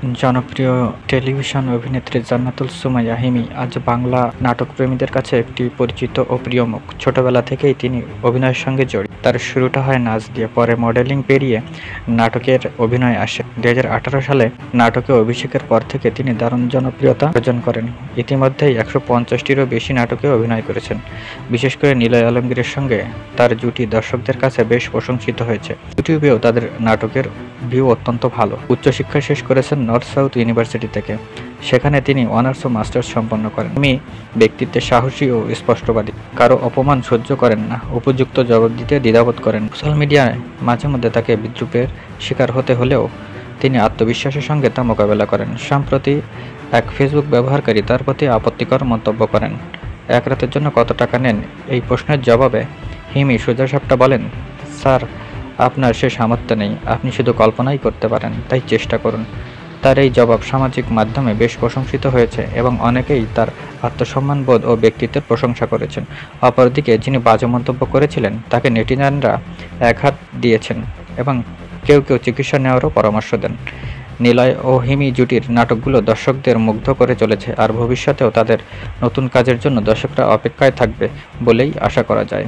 জনপ্রিয় টেলিভিশন অভিনেত্রী জান্নাতুল সুমাইয়া হিমি আজ বাংলা নাটক প্রেমীদের কাছে একটি পরিচিত ও প্রিয় মুখ। ছোটবেলা থেকেই তিনি অভিনয়ের সঙ্গে জড়িত। তার শুরুটা হয় নাচ দিয়ে, পরে মডেলিং পেরিয়ে নাটকের অভিনয়ে আসেন। 2018 সালে নাটকে অভিষেকের পর থেকে তিনি দারুণ জনপ্রিয়তা অর্জন করেন। ইতিমধ্যেই 150টিরও বেশি নাটকে অভিনয় করেছেন। বিশেষ করে নিলয় আলমগীরের সঙ্গে তার জুটি দর্শকদের কাছে বেশ প্রশংসিত হয়েছে। ইউটিউবেও তাদের নাটকের ভিউ অত্যন্ত ভালো। উচ্চশিক্ষা শেষ করেছেন নর্থ সাউথ ইউনিভার্সিটি থেকে। সেখানে তিনি অনার্স ও মাস্টার্স সম্পন্ন করেন। তিনি ব্যক্তিত্বে সাহসী ও স্পষ্টবাদী, কারো অপমান সহ্য করেন না, উপযুক্ত জবাব দিতে দ্বিধাবোধ করেন। সোশ্যাল মিডিয়ায় মাঝে মধ্যে তাকে বিদ্রূপের শিকার হতে হলেও তিনি আত্মবিশ্বাসের সঙ্গে তা মোকাবেলা করেন। সম্প্রতি এক ফেসবুক ব্যবহারকারী তার প্রতি আপত্তিকর মন্তব্য করেন। এক রাতের জন্য কত টাকা নেন, এই প্রশ্নের জবাবে হিমি সোজাসাপটা বলেন, স্যার, আপনার সে সামর্থ্য নেই, আপনি শুধু কল্পনাই করতে পারেন, তাই চেষ্টা করুন। তার এই জবাব সামাজিক মাধ্যমে বেশ প্রশংসিত হয়েছে এবং অনেকেই তার আত্মসম্মানবোধ ও ব্যক্তিত্বের প্রশংসা করেছেন। অপরদিকে যিনি বাজে মন্তব্য করেছিলেন তাকে নেটিজেনরা একহাত দিয়েছেন এবং কেউ কেউ চিকিৎসা নেওয়ারও পরামর্শ দেন। নিলয় ও হিমি জুটির নাটকগুলো দর্শকদের মুগ্ধ করে চলেছে, আর ভবিষ্যতেও তাদের নতুন কাজের জন্য দর্শকরা অপেক্ষায় থাকবে বলেই আশা করা যায়।